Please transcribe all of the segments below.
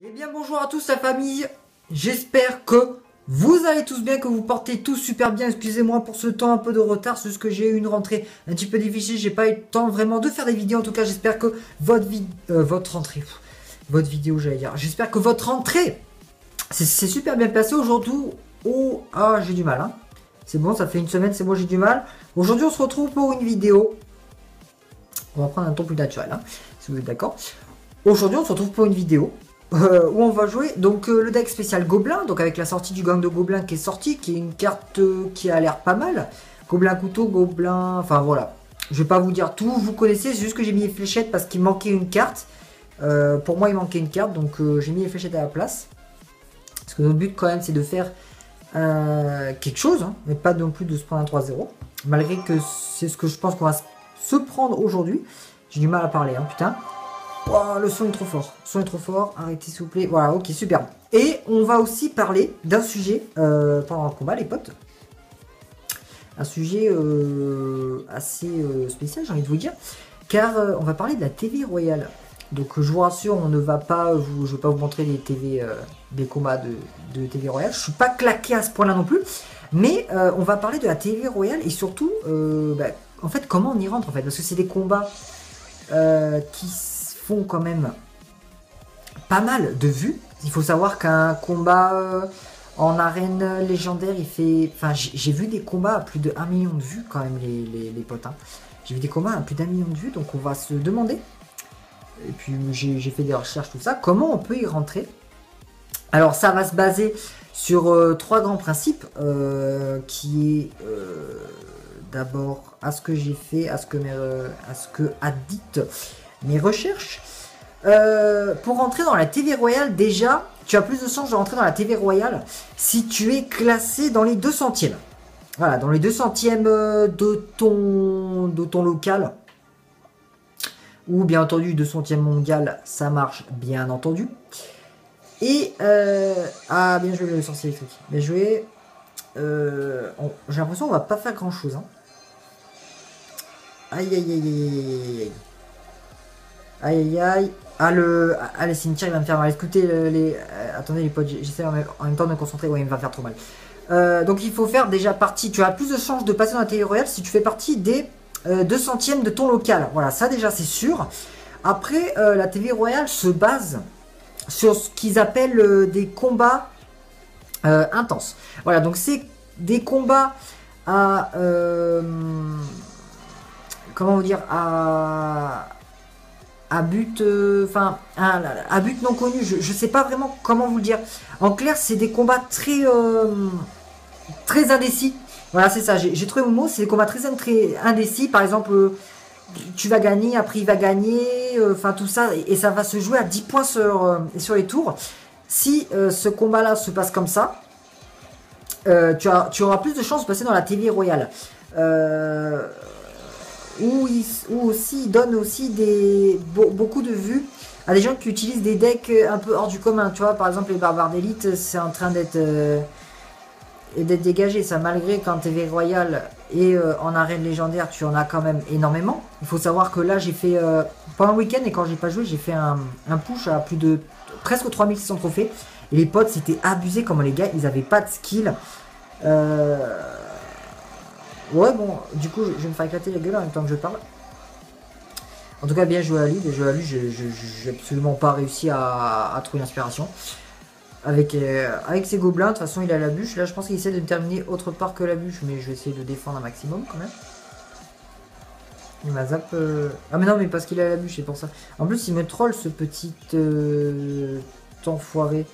Eh bien bonjour à tous la famille, j'espère que vous allez tous bien, que vous portez tous super bien. Excusez-moi pour ce temps un peu de retard, c'est ce que j'ai eu une rentrée un petit peu difficile, j'ai pas eu le temps vraiment de faire des vidéos. En tout cas j'espère que votre rentrée, votre vidéo j'allais dire, j'espère que votre rentrée c'est super bien passé aujourd'hui. Oh, ah j'ai du mal hein. C'est bon, ça fait une semaine, c'est bon, j'ai du mal. Aujourd'hui on se retrouve pour une vidéo. On va prendre un ton plus naturel hein, si vous êtes d'accord. Aujourd'hui on se retrouve pour une vidéo où on va jouer donc le deck spécial Gobelin, donc avec la sortie du gang de Gobelin qui est sortie, qui est une carte qui a l'air pas mal. Gobelin couteau, Gobelin, enfin voilà. Je vais pas vous dire tout, vous connaissez, c'est juste que j'ai mis les fléchettes parce qu'il manquait une carte. Pour moi il manquait une carte, donc j'ai mis les fléchettes à la place. Parce que notre but quand même c'est de faire quelque chose, hein, mais pas non plus de se prendre un 3-0. Malgré que c'est ce que je pense qu'on va se prendre aujourd'hui. J'ai du mal à parler, hein, putain. Oh, le son est trop fort. Le son est trop fort. Arrêtez s'il vous plaît. Voilà, ok, superbe. Et on va aussi parler d'un sujet pendant le combat, les potes. Un sujet assez spécial, j'ai envie de vous dire. Car on va parler de la TV royale. Donc je vous rassure, on ne va pas, je vais pas vous montrer les TV, des combats de TV royale. Je suis pas claqué à ce point-là non plus. Mais on va parler de la TV royale et surtout, en fait, comment on y rentre en fait. Parce que c'est des combats qui font quand même pas mal de vues. Il faut savoir qu'un combat en arène légendaire, il fait... Enfin, j'ai vu des combats à plus de 1 million de vues quand même, les potes. Hein. J'ai vu des combats à plus d'1 million de vues, donc on va se demander. Et puis j'ai fait des recherches, tout ça. Comment on peut y rentrer? Alors ça va se baser sur 3 grands principes, qui est d'abord à ce que j'ai fait, à ce que a dit mes recherches. Pour rentrer dans la TV Royale, déjà, tu as plus de chances de rentrer dans la TV Royale si tu es classé dans les 200e. Voilà, dans les 200e de ton local. Ou bien entendu, 200e mondial, ça marche bien entendu. Et, ah, bien joué le sorcier électrique. Bien joué. J'ai l'impression qu'on va pas faire grand chose. Hein. Aïe aïe aïe aïe aïe. Aïe aïe aïe. Ah le cimetière il va me faire mal. Écoutez attendez les potes, j'essaie en même temps de me concentrer. Ouais, il me va faire trop mal. Donc il faut faire déjà partie. Tu as plus de chances de passer dans la TV Royale si tu fais partie des 200e de ton local. Voilà, ça déjà c'est sûr. Après la TV Royale se base sur ce qu'ils appellent des combats intenses. Voilà, donc c'est des combats à comment vous dire, à but, à but non connu. Je sais pas vraiment comment vous le dire. En clair, c'est des combats très indécis. Voilà, c'est ça. J'ai trouvé mon mot. C'est des combats très indécis. Par exemple, tu vas gagner, après il va gagner. Enfin, tout ça. Et ça va se jouer à 10 points sur les tours. Si ce combat-là se passe comme ça, tu auras plus de chances de passer dans la TV Royale. Où aussi il donne aussi beaucoup de vues à des gens qui utilisent des decks un peu hors du commun. Tu vois, par exemple, les barbares d'élite, c'est en train d'être dégagé. Ça, malgré qu'en TV Royale et en arène légendaire, tu en as quand même énormément. Il faut savoir que là, j'ai fait pendant le week-end et quand j'ai pas joué, j'ai fait un push à plus de presque 3600 trophées. Et les potes, c'était abusé comment les gars, ils avaient pas de skill. Ouais, bon, du coup, je vais me faire éclater la gueule en même temps que je parle. En tout cas, bien joué à lui. Bien joué à lui, j'ai absolument pas réussi à trouver l'inspiration. Avec ses gobelins, de toute façon, il a la bûche. Là, je pense qu'il essaie de terminer autre part que la bûche, mais je vais essayer de défendre un maximum quand même. Il m'a zap. Ah, mais non, mais parce qu'il a la bûche, c'est pour ça. En plus, il me troll ce petit enfoiré.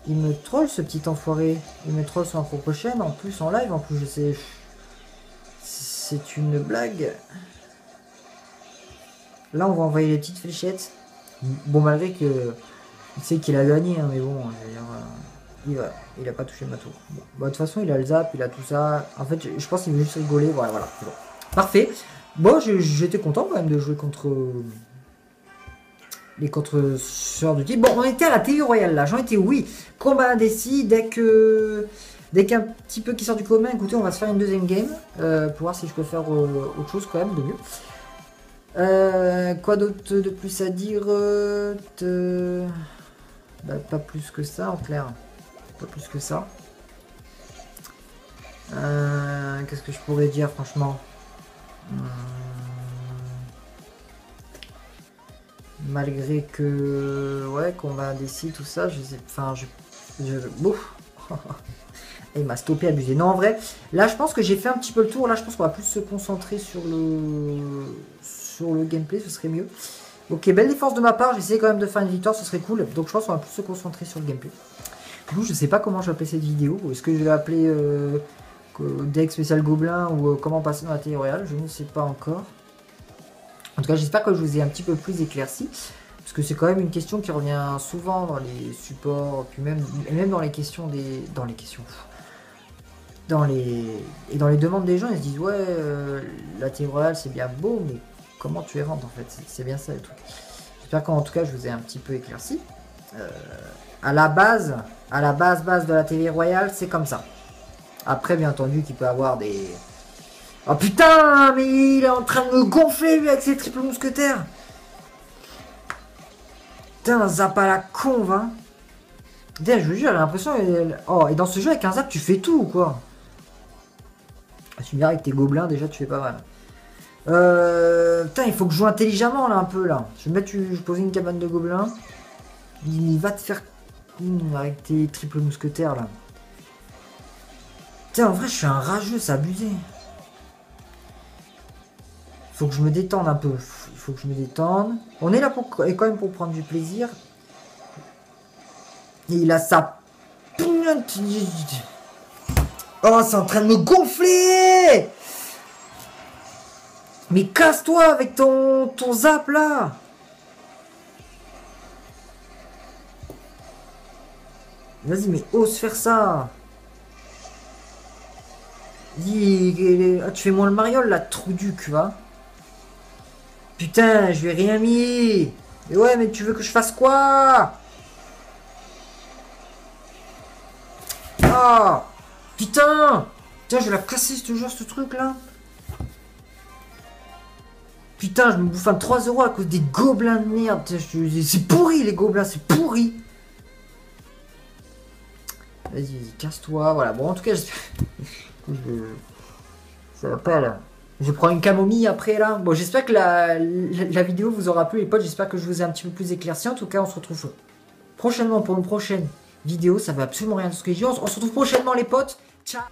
Il me troll ce petit enfoiré. Il me troll sur ma propre chaîne, en plus en live, en plus je sais. C'est une blague. Là on va envoyer les petites fléchettes. Bon, malgré que il sait qu'il a gagné, hein, mais bon, je veux dire, il a pas touché ma tour. Bon, bah, de toute façon il a le zap, il a tout ça. En fait je pense qu'il veut juste rigoler, voilà, c'est bon. Parfait. Bon, j'étais content quand même de jouer contre les contre-sœurs de type. Bon, on était à la TV Royale là, j'en étais oui. Combat indécis, dès qu'un petit peu qui sort du commun, écoutez, on va se faire une deuxième game pour voir si je peux faire autre chose quand même de mieux. Quoi d'autre de plus à dire Bah, pas plus que ça en clair. Pas plus que ça. Qu'est-ce que je pourrais dire franchement Malgré que... Ouais, qu'on va décider tout ça, je sais... Enfin, Ouf. Il m'a stoppé, abusé. Non, en vrai, là, je pense que j'ai fait un petit peu le tour. Là, je pense qu'on va plus se concentrer sur le gameplay, ce serait mieux. Ok, belle défense de ma part. J'essaie quand même de faire une victoire, ce serait cool. Donc, je pense qu'on va plus se concentrer sur le gameplay. Du coup, je sais pas comment je vais appeler cette vidéo. Est-ce que je vais l'appeler deck spécial gobelin ou comment passer dans la télé royale? Je ne sais pas encore. En tout cas, j'espère que je vous ai un petit peu plus éclairci. Parce que c'est quand même une question qui revient souvent dans les supports, puis même dans les questions des... Dans les questions... Dans les demandes des gens, ils se disent ouais, la télé royale c'est bien beau, mais comment tu es rentres en fait? C'est bien ça le truc. J'espère qu'en tout cas je vous ai un petit peu éclairci. À la base de la télé royale, c'est comme ça. Après, bien entendu, qu'il peut avoir des... Oh putain, mais il est en train de me gonfler lui avec ses triples mousquetaires. Putain, un zap à la con, va. Putain, je vous jure, j'ai l'impression... Oh, et dans ce jeu, avec un zap, tu fais tout ou quoi? Tu me diras, avec tes gobelins, déjà, tu fais pas mal. Putain, il faut que je joue intelligemment, là, un peu, là. Je vais mettre... Je poser une cabane de gobelins. Il va te faire... Avec tes triples mousquetaires, là. Putain, en vrai, je suis un rageux, c'est abusé. Faut que je me détende un peu. Il faut que je me détende. On est là quand même pour prendre du plaisir. Et il a sa... Oh, c'est en train de me gonfler. Mais casse-toi avec ton zap, là. Vas-y, mais ose faire ça. Dis, tu fais moins le mariole, là, trou du cul, va. Putain, je lui ai rien mis. Et ouais, mais tu veux que je fasse quoi? Ah, putain. Putain, je vais la casser, toujours ce truc-là. Putain, je me bouffe un 3 € à cause des gobelins de merde. C'est pourri, les gobelins, c'est pourri. Vas-y, casse-toi. Voilà, bon, en tout cas, ça va pas, là. Je prends une camomille après, là. Bon, j'espère que la vidéo vous aura plu, les potes. J'espère que je vous ai un petit peu plus éclairci. En tout cas, on se retrouve prochainement pour une prochaine vidéo. Ça va absolument rien de ce que je dis. On se retrouve prochainement, les potes. Ciao.